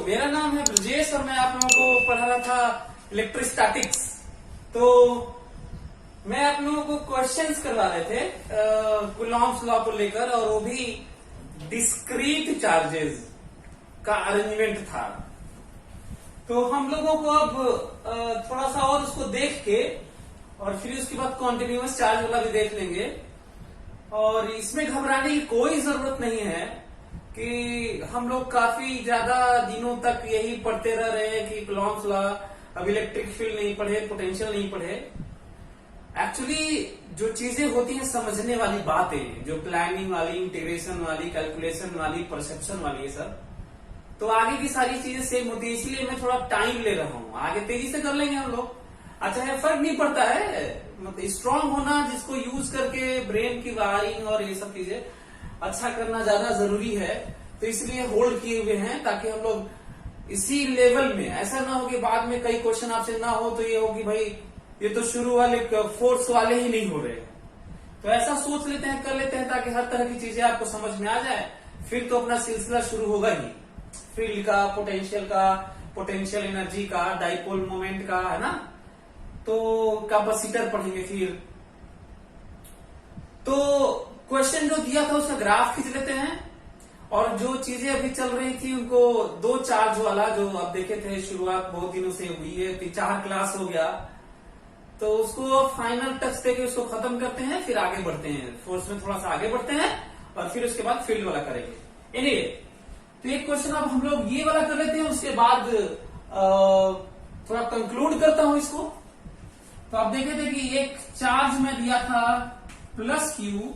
मेरा नाम है ब्रजेश और मैं आप लोगों को पढ़ा रहा था इलेक्ट्रोस्टैटिक्स। तो मैं आप लोगों को क्वेश्चंस करवा रहे थे कूलॉम्स लॉ को लेकर, और वो भी डिस्क्रीट चार्जेस का अरेंजमेंट था। तो हम लोगों को अब थोड़ा सा और उसको देख के और फिर उसके बाद कॉन्टिन्यूअस चार्ज वाला भी देख लेंगे। और इसमें घबराने की कोई जरूरत नहीं है कि हम लोग काफी ज्यादा दिनों तक यही पढ़ते रह रहे हैं कि कूलॉम्स लॉ, अब इलेक्ट्रिक फील्ड नहीं पढ़े, पोटेंशियल नहीं पढ़े। एक्चुअली जो चीजें होती हैं समझने वाली बातें, जो प्लानिंग वाली, इंटीग्रेशन वाली, कैलकुलेशन वाली, परसेप्शन वाली, ये सब तो आगे की सारी चीजें सेम होती है। इसलिए मैं थोड़ा टाइम ले रहा हूँ, आगे तेजी से कर लेंगे हम लोग। अच्छा है, फर्क नहीं पड़ता है, मतलब स्ट्रांग होना, जिसको यूज करके ब्रेन की वायरिंग और ये सब चीजें अच्छा करना ज्यादा जरूरी है। तो इसलिए होल्ड किए हुए हैं ताकि हम लोग इसी लेवल में, ऐसा ना हो कि बाद में कई क्वेश्चन आपसे ना हो तो ये हो कि भाई ये तो शुरू वाले फोर्स वाले ही नहीं हो रहे। तो ऐसा सोच लेते हैं, कर लेते हैं, ताकि हर तरह की चीजें आपको समझ में आ जाए। फिर तो अपना सिलसिला शुरू होगा ही, फील्ड का, पोटेंशियल एनर्जी का, डाइपोल मोमेंट का, है ना। तो कैपेसिटर पढ़ेंगे फिर। तो क्वेश्चन जो दिया था उसका ग्राफ खींच लेते हैं, और जो चीजें अभी चल रही थी उनको, दो चार्ज वाला जो आप देखे थे, शुरुआत बहुत दिनों से हुई है, 4 क्लास हो गया, तो उसको फाइनल टच देके उसको खत्म करते हैं, फिर आगे बढ़ते हैं, फोर्स में थोड़ा सा आगे बढ़ते हैं, और फिर उसके बाद फील्ड वाला करेंगे। एनीवे, तो एक क्वेश्चन अब हम लोग ये वाला कर लेते हैं, उसके बाद थोड़ा कंक्लूड करता हूं इसको। तो आप देखे थे कि एक चार्ज में दिया था प्लस क्यू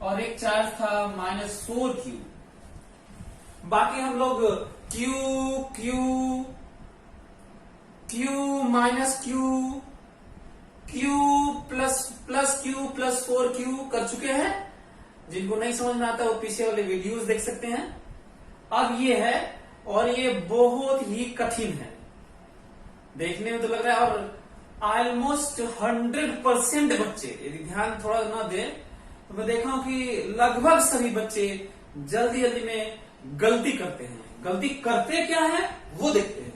और एक चार्ज था -4Q। बाकी हम लोग Q minus Q plus Q plus 4Q कर चुके हैं। जिनको नहीं समझ में आता वो पीछे वाले वीडियोस देख सकते हैं। अब ये है, और ये बहुत ही कठिन है, देखने में तो लग रहा है, और ऑलमोस्ट 100% बच्चे, यदि ध्यान थोड़ा ना दें तो मैं देखा हूं कि लगभग सभी बच्चे जल्दी जल्दी में गलती करते हैं। गलती करते क्या है वो देखते हैं।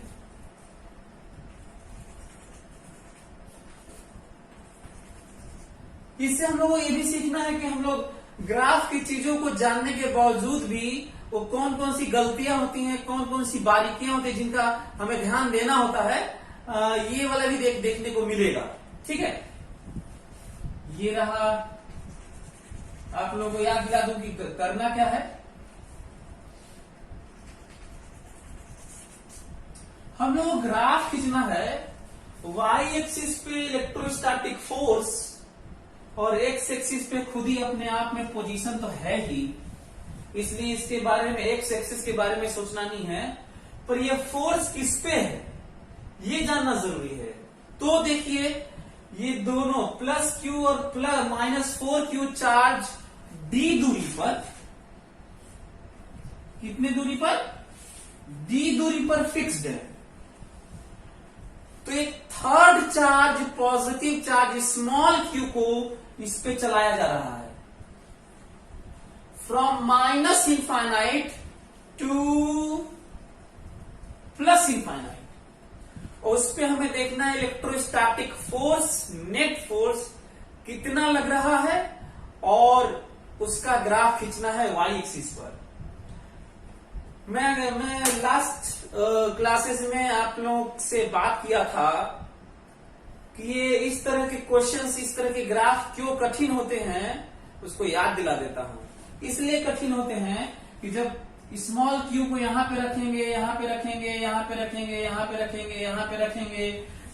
इससे हम लोगों को ये भी सीखना है कि हम लोग ग्राफ की चीजों को जानने के बावजूद भी वो कौन कौन सी गलतियां होती हैं, कौन कौन सी बारीकियां होती हैं जिनका हमें ध्यान देना होता है, ये वाला भी देखने को मिलेगा। ठीक है, ये रहा। आप लोगों को याद दिला दूं कि करना क्या है। हम लोगों को ग्राफ खींचना है, y एक्सिस पे इलेक्ट्रोस्टैटिक फोर्स और x एक्सिस पे खुद ही अपने आप में पोजीशन तो है ही, इसलिए इसके बारे में, x एक्सिस के बारे में सोचना नहीं है, पर ये फोर्स किस पे है ये जानना जरूरी है। तो देखिए, ये दोनों प्लस Q और प्लस -4Q चार्ज d दूरी पर, कितने दूरी पर, d दूरी पर फिक्स्ड है। तो एक third charge, positive charge small q को इस पे चलाया जा रहा है, फ्रॉम -इनफाइनाइट टू +इनफाइनाइट। और उस पे हमें देखना है इलेक्ट्रोस्टैटिक फोर्स, नेट फोर्स कितना लग रहा है, और उसका ग्राफ खींचना है y एक्सिस पर। मैं लास्ट क्लासेस में आप लोगों से बात किया था कि ये इस तरह के क्वेश्चंस, इस तरह के ग्राफ क्यों कठिन होते हैं, उसको याद दिला देता हूं। इसलिए कठिन होते हैं कि जब स्मॉल q को यहां पे रखेंगे, यहां पे रखेंगे, यहां पे रखेंगे, यहां पे रखेंगे, यहां पे रखेंगे,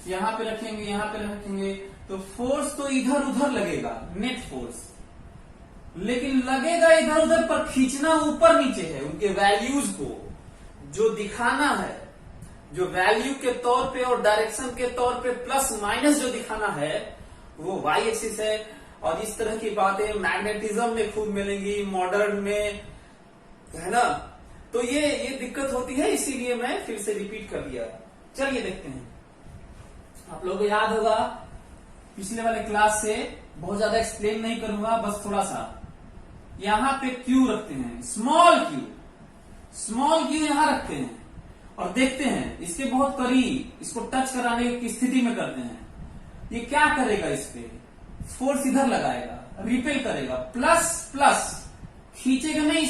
यहां पे रखेंगे, यहां पे रखेंगे, तो फोर्स तो इधर उधर लगेगा, नेट फोर्स, लेकिन लगेगा इधर उधर, पर खींचना ऊपर नीचे है। उनके वैल्यूज को जो दिखाना है, जो वैल्यू के तौर पे और डायरेक्शन के तौर पे प्लस माइनस जो दिखाना है, वो y एक्सिस है। और इस तरह की बातें मैग्नेटिज्म में खूब मिलेंगी, मॉडर्न में, है ना। तो ये दिक्कत होती है, इसीलिए मैं फिर से रिपीट कर दिया। चलिए देखते हैं। आप लोगों को याद होगा पिछले वाले क्लास से, बहुत ज्यादा एक्सप्लेन नहीं करूंगा, बस थोड़ा सा। यहां पे Q रखते हैं, स्मॉल Q, स्मॉल क्यू यहां रखते हैं और देखते हैं इसके बहुत करीब, इसको टच कराने की स्थिति में करते हैं। ये क्या करेगा, इस पे फोर्स इधर लगाएगा, रिपेल करेगा, प्लस प्लस खींचेगा नहीं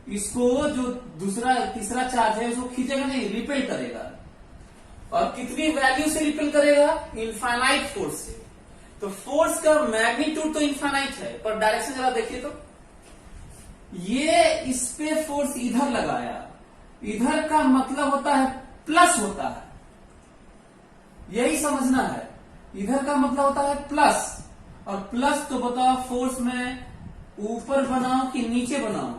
इसको जो दूसरा तीसरा चार्ज है उसको खींचेगा नहीं, रिपेल करेगा। और कितनी वैल्यू से रिपेल करेगा, इनफाइनाइट फोर्स से। तो फोर्स का मैग्नीट्यूड तो इनफाइनाइट है, पर डायरेक्शन जरा देखिए तो, ये इस पे फोर्स इधर लगाया, इधर का मतलब होता है प्लस होता है, यही समझना है। इधर का मतलब होता है प्लस, और प्लस तो बताओ फोर्स में ऊपर बनाओ कि नीचे बनाओ,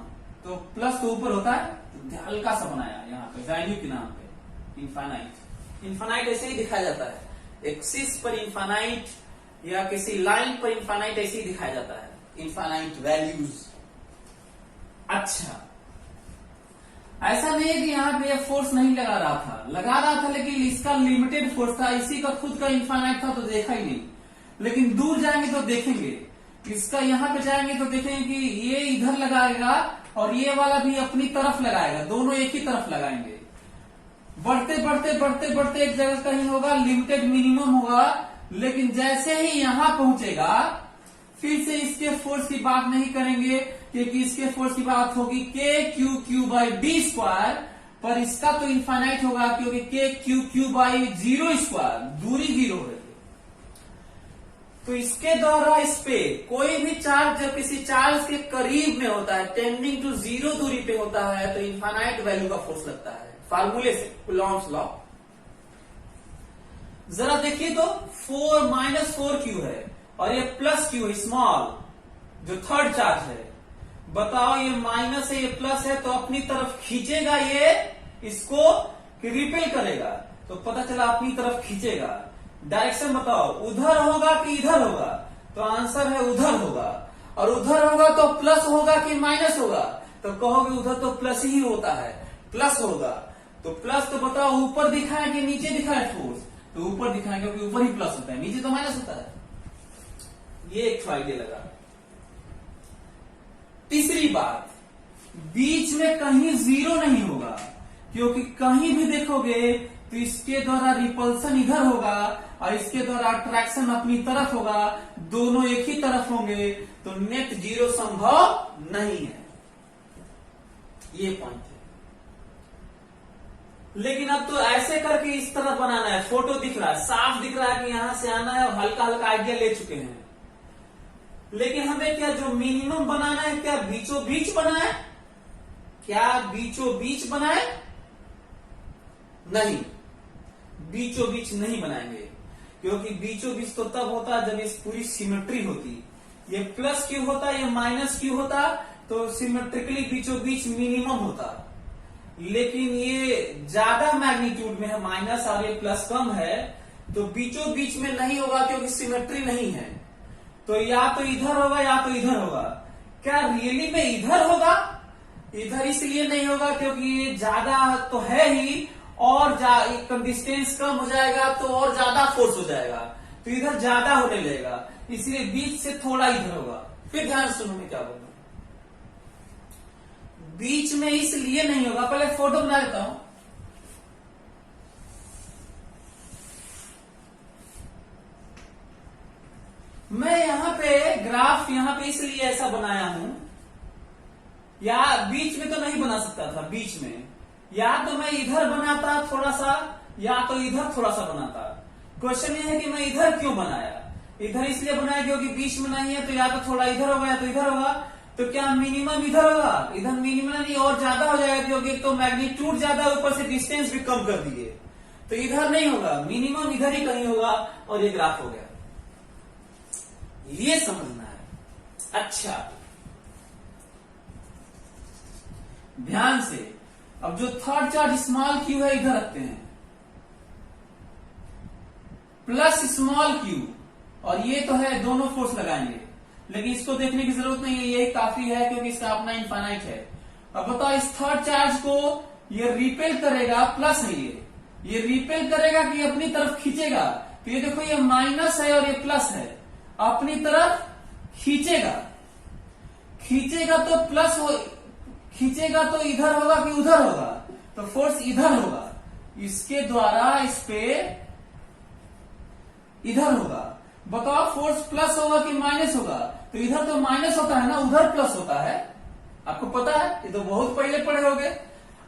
तो प्लस तो ऊपर होता है, तो हल्का सा बनाया यहाँ पे वैल्यू के नाम पे इनफाइनाइट। इनफाइनाइट ऐसे ही दिखाया जाता है, एक्सिस पर इनफाइनाइट या किसी लाइन पर इनफाइनाइट ऐसे ही दिखाया जाता है, इनफाइनाइट वैल्यूज। अच्छा, ऐसा नहीं है कि यहाँ पे फोर्स नहीं लगा रहा था, लेकिन इसका लिमिटेड फोर्स था, इसी का खुद का इनफाइनाइट था तो देखा ही नहीं। लेकिन दूर जाएंगे तो देखेंगे, इसका यहाँ पे जाएंगे तो देखेंगे कि ये इधर लगाएगा और ये वाला भी अपनी तरफ लगाएगा, दोनों एक ही तरफ लगाएंगे। बढ़ते बढ़ते बढ़ते बढ़ते एक जगह कहीं होगा लिमिटेड मिनिमम होगा, लेकिन जैसे ही यहां पहुंचेगा फिर से इसके फोर्स की बात नहीं करेंगे, क्योंकि इसके फोर्स की बात होगी के Q Q by D square, पर इसका तो इनफाइनाइट होगा क्योंकि के Q Q by zero square, दूरी जीरो है। तो इसके द्वारा इस पे कोई भी चार्ज जब किसी चार्ज के करीब में होता है, टेंडिंग टू जीरो दूरी पे होता है, तो इनफाइनाइट वैल्यू का फोर्स लगता है, फार्मूले से, कूलॉम्स लॉ। जरा देखिए तो 4 माइनस 4q है और ये प्लस q है, स्मॉल जो थर्ड चार्ज है। बताओ ये माइनस है ये प्लस है, तो अपनी तरफ खींचेगा ये इसको कि रिपेल करेगा, तो पता चला अपनी तरफ खींचेगा। डायरेक्शन बताओ, उधर होगा कि इधर होगा, तो आंसर है उधर होगा। और उधर होगा तो प्लस होगा कि माइनस होगा, तो कहोगे उधर तो प्लस ही होता है, प्लस होगा। तो प्लस तो बताओ ऊपर दिखा है कि नीचे दिखा है फोर्स, तो ऊपर दिखा है क्योंकि ऊपर ही प्लस होता है, नीचे तो माइनस होता है। ये एक आइडिया लगा। तीसरी बात, बीच में कहीं जीरो नहीं होगा, क्योंकि कहीं भी देखोगे तो इसके द्वारा रिपल्सन इधर होगा और इसके द्वारा अट्रैक्शन अपनी तरफ होगा, दोनों एक ही तरफ होंगे, तो नेट जीरो संभव नहीं है। ये पॉइंट है। लेकिन अब तो ऐसे करके इस तरह बनाना है, फोटो दिख रहा है, साफ दिख रहा है कि यहां से आना है और हल्का हल्का आइडिया ले चुके हैं। लेकिन हमें क्या जो मिनिमम बनाना है, क्या बीचों बीच बनाए, क्या बीचों बीच बनाए? नहीं, बीचों बीच नहीं बनाएंगे, क्योंकि बीचों बीच तो तब होता है जब इस पूरी सिमेट्री होती। ये प्लस क्यू होता, ये माइनस क्यू होता, तो सिमेट्रिकली बीचों बीच मिनिमम होता। लेकिन ये ज्यादा मैग्नीट्यूड में है, माइनस और ये प्लस कम है, तो बीचों बीच में नहीं होगा क्योंकि सिमेट्री नहीं है। तो या तो इधर होगा या तो इधर होगा। क्या रियली में इधर होगा? इधर इसलिए नहीं होगा क्योंकि ये ज्यादा तो है ही, और डिस्टेंस कम हो जाएगा तो और ज्यादा फोर्स हो जाएगा, तो इधर ज्यादा होने लगेगा, इसलिए बीच से थोड़ा इधर होगा। फिर ध्यान सुनो मैं क्या बोलूं, बीच में इसलिए नहीं होगा, पहले फोटो बना लेता हूं। मैं यहां पे ग्राफ यहां पे इसलिए ऐसा बनाया हूं, या बीच में तो नहीं बना सकता था, बीच में या तो मैं इधर बनाता थोड़ा सा या तो इधर थोड़ा सा बनाता। क्वेश्चन ये है कि मैं इधर क्यों बनाया? इधर इसलिए बनाया क्योंकि बीच में नहीं है, तो या तो थोड़ा इधर होगा या तो इधर होगा। तो क्या मिनिमम इधर होगा? इधर मिनिमम नहीं और ज्यादा हो जाएगा, क्योंकि तो मैग्नीट्यूड ज्यादा, ऊपर से डिस्टेंस भी कम कर दिए, तो इधर नहीं होगा, मिनिमम इधर ही कहीं होगा, और ये ग्राफ हो गया। ये समझना है। अच्छा, ध्यान से, अब जो थर्ड चार्ज स्मॉल क्यू है इधर रखते हैं, प्लस स्मॉल क्यू, और ये तो है दोनों फोर्स लगाएंगे, लेकिन इसको देखने की जरूरत नहीं है, ये काफी है क्योंकि इसका अपना इनफाइनाइट है। अब बताओ इस थर्ड चार्ज को ये रिपेल करेगा, प्लस है ये रिपेल करेगा कि अपनी तरफ खींचेगा? तो ये देखो ये माइनस है और ये प्लस है, अपनी तरफ खींचेगा तो प्लस हो, खींचेगा तो इधर होगा कि उधर होगा? तो फोर्स इधर होगा, इसके द्वारा इस पे इधर होगा। बताओ फोर्स प्लस होगा कि माइनस होगा? तो इधर तो माइनस होता है ना, उधर प्लस होता है, आपको पता है, ये तो बहुत पहले पढ़े होगे।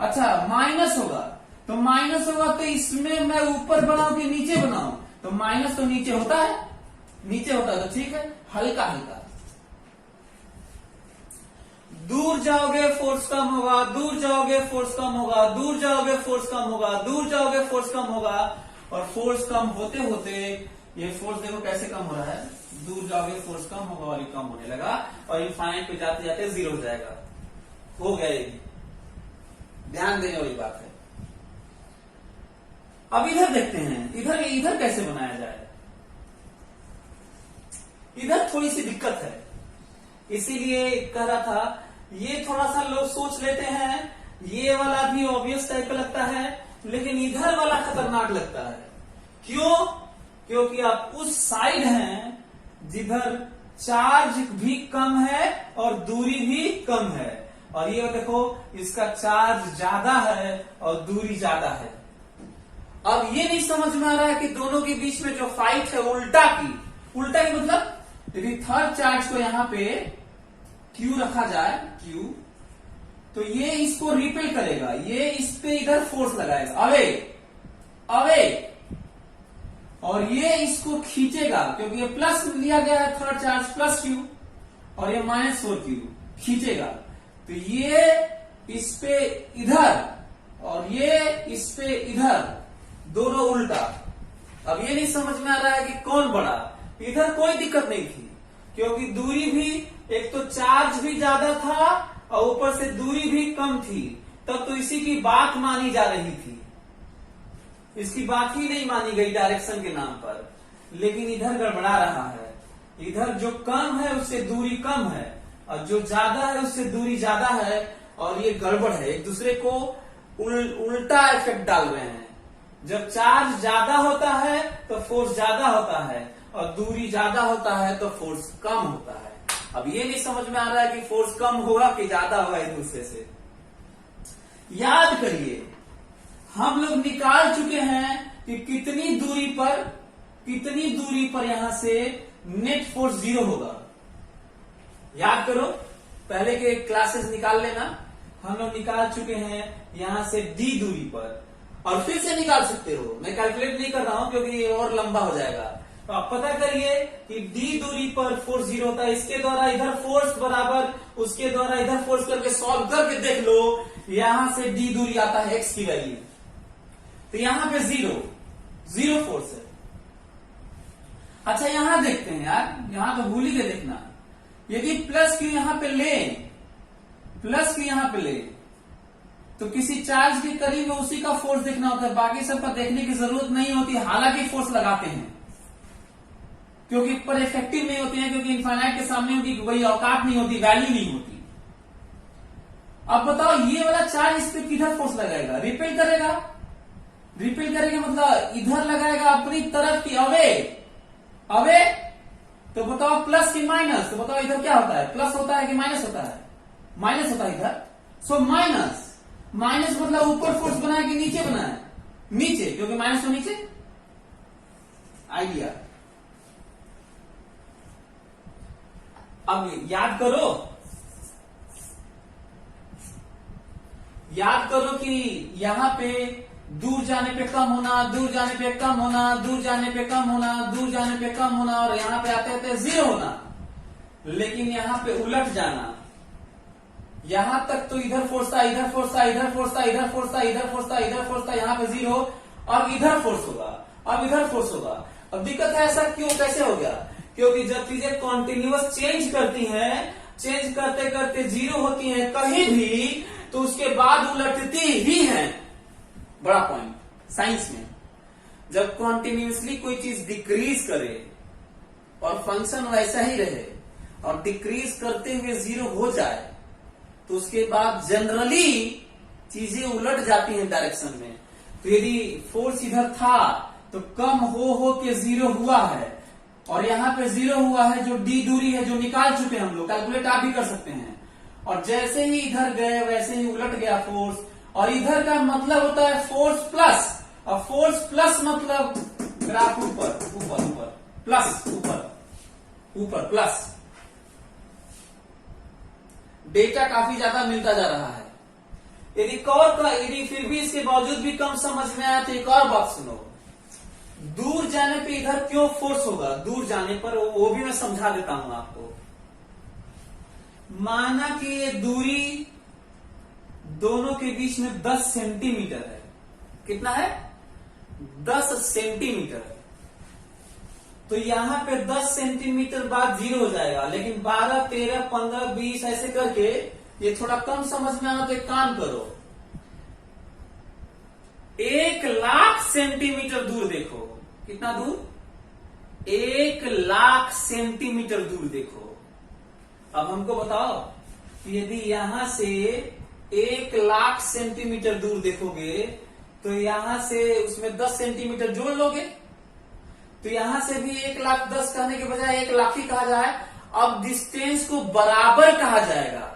अच्छा माइनस होगा, तो माइनस होगा तो इसमें मैं ऊपर बनाऊं कि नीचे बनाऊं? तो माइनस तो नीचे होता है, नीचे होता है, तो ठीक है, हल्का हल्का। दूर जाओगे फोर्स कम होगा, दूर जाओगे फोर्स कम होगा, दूर जाओगे फोर्स कम होगा, दूर जाओगे फोर्स कम होगा, और फोर्स कम होते होते ये फोर्स देखो कैसे कम हो रहा है, दूर जाओगे फोर्स कम होगा और ये कम होने लगा, और इनफाइनाइट पे जाते जाते जीरो हो जाएगा। हो गया, ये ध्यान देने वाली बात है। अब इधर देखते हैं, इधर कैसे बनाया जाए। इधर थोड़ी सी दिक्कत है, इसीलिए कह रहा था ये थोड़ा सा लोग सोच लेते हैं, ये वाला भी ऑब्वियस टाइप का लगता है, लेकिन इधर वाला खतरनाक लगता है। क्यों? क्योंकि आप उस साइड हैं जिधर चार्ज भी कम है और दूरी भी कम है, और ये देखो इसका चार्ज ज्यादा है और दूरी ज्यादा है। अब ये नहीं समझ में आ रहा है कि दोनों के बीच में जो फाइट है उल्टा की मतलब यदि थर्ड चार्ज को यहां पे Q रखा जाए, Q, तो ये इसको रिपेल करेगा, ये इस पे इधर फोर्स लगाएगा, अवे, और ये इसको खींचेगा, क्योंकि ये प्लस लिया गया है थर्ड चार्ज प्लस Q, और ये -4Q खींचेगा, तो ये इस पे इधर और ये इस पे इधर, दोनों उल्टा। अब ये नहीं समझ में आ रहा है कि कौन बड़ा। इधर कोई दिक्कत नहीं थी, क्योंकि दूरी भी, एक तो चार्ज भी ज्यादा था और ऊपर से दूरी भी कम थी, तब तो इसी की बात मानी जा रही थी, इसकी बात ही नहीं मानी गई डायरेक्शन के नाम पर। लेकिन इधर गड़बड़ा रहा है, इधर जो कम है उससे दूरी कम है, और जो ज्यादा है उससे दूरी ज्यादा है, और ये गड़बड़ है, एक दूसरे को उल्टा इफेक्ट डाल रहे हैं। जब चार्ज ज्यादा होता है तो फोर्स ज्यादा होता है, और दूरी ज्यादा होता है तो फोर्स कम होता है। अब ये नहीं समझ में आ रहा है कि फोर्स कम होगा कि ज्यादा होगा एक दूसरे से। याद करिए, हम लोग निकाल चुके हैं कि कितनी दूरी पर यहां से नेट फोर्स 0 होगा। याद करो, पहले के क्लासेस निकाल लेना, हम लोग निकाल चुके हैं यहां से D दूरी पर, और फिर से निकाल सकते हो, मैं कैलकुलेट नहीं कर रहा हूं क्योंकि ये और लंबा हो जाएगा। तो आप पता करिए कि D दूरी पर फोर्स 0 होता है, इसके द्वारा इधर फोर्स बराबर उसके द्वारा इधर फोर्स करके सॉल्व करके देख लो, यहां से D दूरी आता है x की वैल्यू, तो यहां पे जीरो फोर्स है। अच्छा यहां देखते हैं यार, यहां तो भूल ही गए देखना, यदि प्लस Q यहां पे ले, तो किसी चार्ज के करीब में उसी का फोर्स देखना होता है, बाकी सबका देखने की जरूरत नहीं होती, हालांकि फोर्स लगाते हैं, क्योंकि पर इफेक्टिव नहीं होती है, क्योंकि इनफाइनाइट के सामने उनकी कोई औकात नहीं होती, वैल्यू नहीं होती। अब बताओ ये वाला चार्ज इस पे किधर फोर्स लगाएगा? रिपेल करेगा मतलब इधर लगाएगा अपनी तरफ की, अवे, तो बताओ प्लस की माइनस, तो बताओ इधर क्या होता है, प्लस होता है कि माइनस होता है? माइनस होता है इधर। सो माइनस मतलब ऊपर फोर्स बना है कि नीचे बना है? नीचे, क्योंकि माइनस तो नीचे। आइडिया। अब याद करो कि यहां पे दूर जाने पे कम होना, दूर जाने पे कम होना, दूर जाने पे कम होना, दूर जाने पे कम होना, और यहां पे आते आते 0 होना। लेकिन यहां पे उलट जाना, यहां तक तो इधर फोर्स था, इधर फोर्स था, इधर फोर्स था, इधर फोर्स था, इधर फोर्स था, इधर फोर्स था, यहां पे 0, अब इधर फोर्स होगा, अब इधर फोर्स होगा। अब दिक्कत है ऐसा क्यों, कैसे हो गया? क्योंकि जब चीजें कॉन्टिन्यूअस चेंज करती हैं, चेंज करते करते 0 होती हैं कहीं भी, तो उसके बाद उलटती ही हैं। बड़ा पॉइंट साइंस में, जब कॉन्टिन्यूअसली कोई चीज डिक्रीज करे और फंक्शन वैसा ही रहे, और डिक्रीज करते हुए 0 हो जाए, तो उसके बाद जनरली चीजें उलट जाती हैं डायरेक्शन में। तो यदि फोर्स इधर था तो कम हो के 0 हुआ है, और यहां पे 0 हुआ है, जो D दूरी है जो निकाल चुके हैं हम लोग, कैलकुलेट आप भी कर सकते हैं, और जैसे ही इधर गए वैसे ही उलट गया फोर्स, और इधर का मतलब होता है फोर्स प्लस, और फोर्स प्लस मतलब ग्राफ ऊपर ऊपर ऊपर प्लस ऊपर ऊपर प्लस। डेटा काफी ज्यादा मिलता जा रहा है। यदि फिर भी इसके बावजूद भी कम समझ में आया तो एक और बात सुनो। दूर जाने पे इधर क्यों फोर्स होगा, दूर जाने पर वो भी मैं समझा देता हूं आपको। माना कि ये दूरी दोनों के बीच में 10 सेंटीमीटर है। कितना है? 10 सेंटीमीटर। तो यहां पे 10 सेंटीमीटर बाद 0 हो जाएगा, लेकिन 12, 13, 15, 20 ऐसे करके ये थोड़ा कम समझ में आना तो एक काम करो, 1,00,000 सेंटीमीटर दूर देखो। कितना दूर? 1,00,000 सेंटीमीटर दूर देखो। अब हमको बताओ कि यदि यहां से 1,00,000 सेंटीमीटर दूर देखोगे तो यहां से उसमें 10 सेंटीमीटर जोड़ लोगे, तो यहां से भी 1,10,000 कहने के बजाय 1,00,000 ही कहा जाए। अब डिस्टेंस को बराबर कहा जाएगा।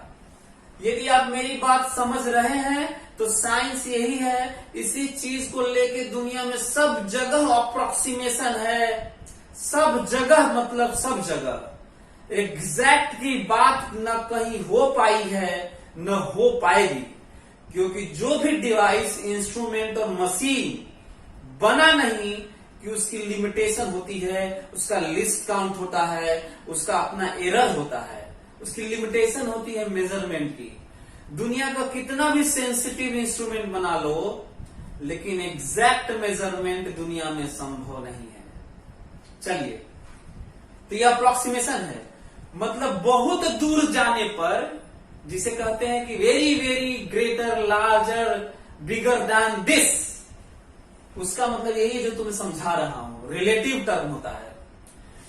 यदि आप मेरी बात समझ रहे हैं तो साइंस यही है, इसी चीज को लेके दुनिया में सब जगह अप्रोक्सीमेशन है। सब जगह मतलब सब जगह एग्जैक्ट की बात न कहीं हो पाई है न हो पाएगी, क्योंकि जो भी डिवाइस, इंस्ट्रूमेंट और मशीन बना नहीं कि उसकी लिमिटेशन होती है, उसका लिस्ट काउंट होता है, उसका अपना एरर होता है, उसकी लिमिटेशन होती है मेजरमेंट की। दुनिया का कितना भी सेंसिटिव इंस्ट्रूमेंट बना लो, लेकिन एग्जैक्ट मेजरमेंट दुनिया में संभव नहीं है। चलिए, तो यह अप्रोक्सीमेशन है, मतलब बहुत दूर जाने पर, जिसे कहते हैं कि very very greater, larger, bigger than this, उसका मतलब यही है जो तुम्हें समझा रहा हूं, रिलेटिव टर्म होता है।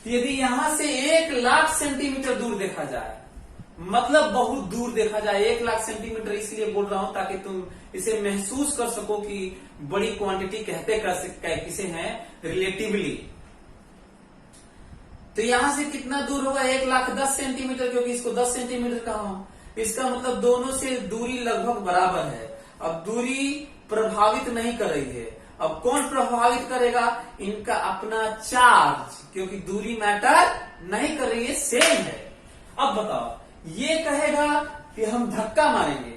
तो यदि यहां से 1,00,000 सेंटीमीटर दूर देखा जाए, मतलब बहुत दूर देखा जाए, 1,00,000 सेंटीमीटर इसलिए बोल रहा हूं ताकि तुम इसे महसूस कर सको कि बड़ी क्वांटिटी कहते किसे हैं, रिलेटिवली। तो यहां से कितना दूर होगा? 1,10,000 सेंटीमीटर, क्योंकि इसको 10 सेंटीमीटर कहा हूं। इसका मतलब दोनों से दूरी लगभग बराबर है। अब दूरी प्रभावित नहीं कर रही है। अब कौन प्रभावित करेगा? इनका अपना चार्ज, क्योंकि दूरी मैटर नहीं कर रही है, सेम है। अब बताओ, ये कहेगा कि हम धक्का मारेंगे,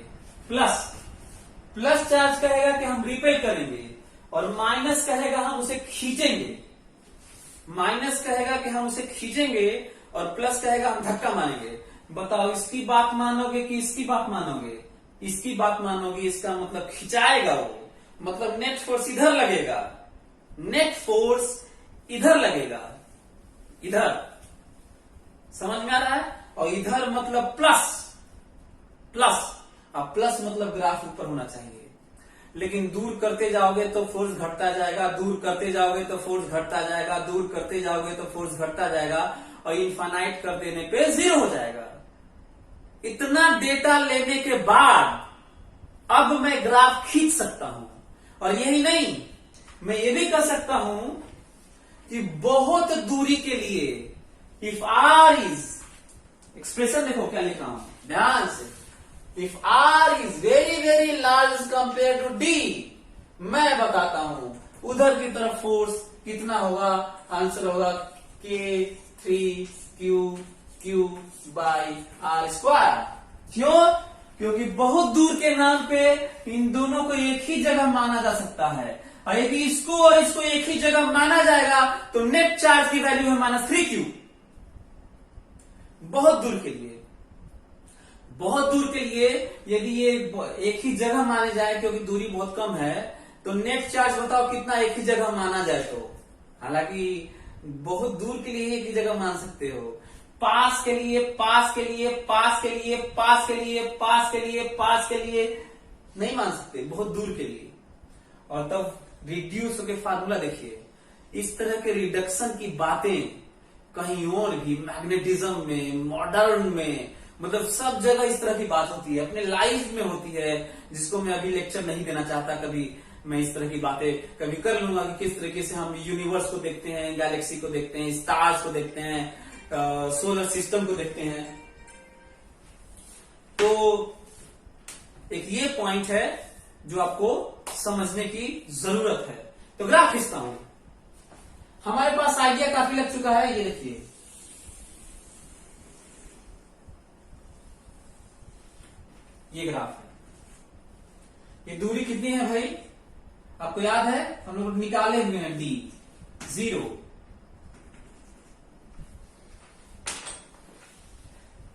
प्लस चार्ज कहेगा कि हम रिपेल करेंगे, और माइनस कहेगा हम उसे खींचेंगे। माइनस कहेगा कि हम उसे खींचेंगे और प्लस कहेगा हम धक्का मारेंगे। बताओ, इसकी बात मानोगे कि इसकी बात मानोगे? इसकी बात मानोगे, इसका मतलब खिंचाएगा वो, मतलब नेट फोर्स इधर लगेगा, नेट फोर्स इधर लगेगा, इधर। समझ में आ रहा है? और इधर मतलब प्लस। अब प्लस मतलब ग्राफ ऊपर होना चाहिए, लेकिन दूर करते जाओगे तो फोर्स घटता जाएगा, दूर करते जाओगे तो फोर्स घटता जाएगा, दूर करते जाओगे तो फोर्स घटता जाएगा, और इनफाइनाइट कर देने पे 0 हो जाएगा। इतना डेटा लेने के बाद अब मैं ग्राफ खींच सकता हूं, और यही नहीं, मैं ये भी कर सकता हूं कि बहुत दूरी के लिए इफ आर इज, एक्सप्रेशन देखो क्या लिखा हूं ध्यान से, if R is very very large compare to D, मैं बताता हूं उधर की तरफ फोर्स कितना होगा। आंसर होगा K3Q/R²। क्यों? क्योंकि बहुत दूर के नाम पे इन दोनों को एक ही जगह माना जा सकता है, और यदि इसको और इसको एक ही जगह माना जाएगा तो नेट चार्ज की वैल्यू है -3Q। बहुत दूर के लिए, बहुत दूर के लिए यदि ये एक ही जगह माने जाए, क्योंकि दूरी बहुत कम है, तो नेट चार्ज बताओ कितना एक ही जगह माना जाए तो। हालांकि बहुत दूर के लिए एक ही जगह मान सकते हो, पास के लिए, पास के लिए, पास के लिए, पास के लिए, पास के लिए, पास के लिए नहीं मान सकते, बहुत दूर के लिए। और तब रिड्यूस के फार्मूला देखिए, इस तरह के रिडक्शन की बातें कहीं और भी, मैग्नेटिज्म में, मॉडर्न में, मतलब सब जगह इस तरह की बात होती है, अपने लाइफ में होती है, जिसको मैं अभी लेक्चर नहीं देना चाहता। कभी मैं इस तरह की बातें कभी कर लूंगा कि किस तरीके से हम यूनिवर्स को देखते हैं, गैलेक्सी को देखते हैं, स्टार्स को देखते हैं, सोलर सिस्टम को देखते हैं। तो एक ये पॉइंट है जो आपको समझने की जरूरत है। तो ग्राफ खींचता हूं। हमारे पास आइडिया काफी लग चुका है। ये देखिए, ये ग्राफ है। ये दूरी कितनी है भाई? आपको याद है, हम लोग निकाले हुए हैं डी 0।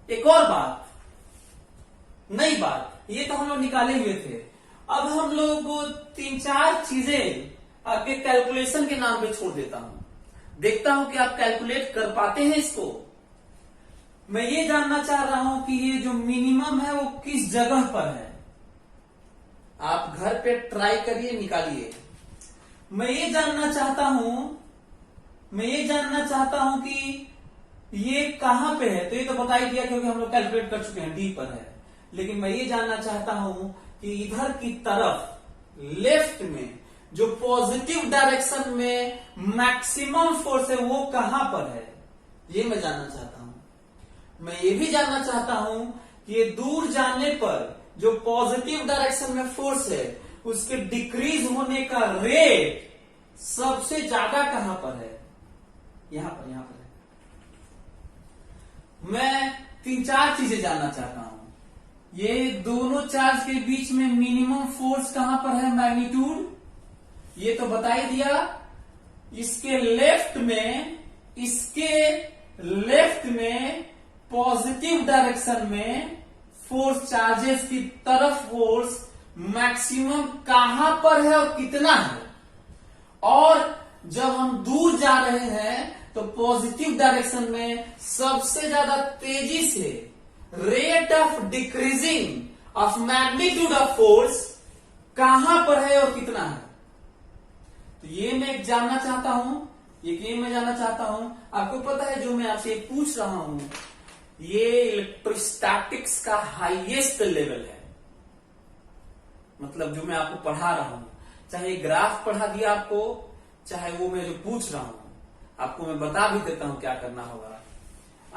एक और बात, नई बात, ये तो हम लोग निकाले हुए थे। अब हम लोग 3-4 चीजें आपके कैलकुलेशन के नाम पे छोड़ देता हूं, देखता हूं कि आप कैलकुलेट कर पाते हैं इसको। मैं ये जानना चाह रहा हूं कि ये जो मिनिमम है वो किस जगह पर है। आप घर पे ट्राई करिए, निकालिए। मैं ये जानना चाहता हूं कि ये कहां पे है। तो ये तो बता ही दिया क्योंकि हम लोग कैलकुलेट कर चुके हैं, डी पर है। लेकिन मैं ये जानना चाहता हूं कि इधर की तरफ लेफ्ट में जो पॉजिटिव डायरेक्शन में मैक्सिमम फोर्स है वो कहां पर है, ये मैं जानना चाहता हूं। मैं ये भी जानना चाहता हूं कि ये दूर जाने पर जो पॉजिटिव डायरेक्शन में फोर्स है उसके डिक्रीज होने का रेट सबसे ज्यादा कहां पर है? यहां पर है। मैं 3-4 चीजें जानना चाहता हूं। ये दोनों चार्ज के बीच में मिनिमम फोर्स कहां पर है? मैग्नीट्यूड, ये तो बता ही दिया। इसके लेफ्ट में पॉजिटिव डायरेक्शन में फोर्स, चार्जेस की तरफ फोर्स मैक्सिमम कहां पर है और कितना है। और जब हम दूर जा रहे हैं तो पॉजिटिव डायरेक्शन में सबसे ज्यादा तेजी से rate of decreasing of magnitude of force कहां पर है और कितना है। तो ये मैं जानना चाहता हूं, आपको पता है जो मैं आपसे पूछ रहा हूं ये इलेक्ट्रोस्टैटिक्स का हाईएस्ट लेवल है। मतलब जो मैं आपको पढ़ा रहा हूं, चाहे ग्राफ पढ़ा दिया आपको, चाहे वो मैं जो पूछ रहा हूं, आपको मैं बता भी देता हूं क्या करना होगा।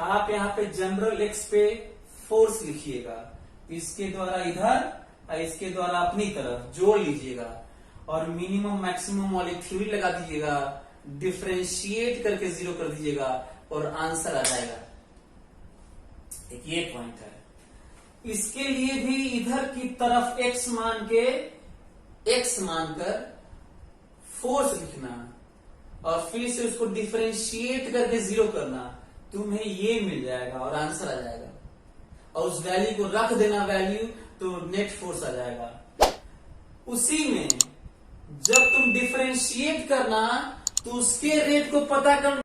आप यहाँ पे जनरल एक्स पे फोर्स लिखिएगा, इसके द्वारा इधर और इसके द्वारा अपनी तरफ जोड़ लीजिएगा और मिनिमम मैक्सिमम वाली थ्योरी लगा दीजिएगा, डिफरेंशिएट करके 0 कर दीजिएगा और आंसर आ जाएगा। एक ये पॉइंट है। इसके लिए भी इधर की तरफ x मानकर फोर्स लिखना और फिर से उसको डिफरेंशिएट करके 0 करना, तुम्हें ये मिल जाएगा और आंसर आ जाएगा। और उस वैल्यू को रख देना वैल्यू, तो नेट फोर्स आ जाएगा। उसी में जब तुम डिफरेंशिएट करना तो उसके रेट को पता करना।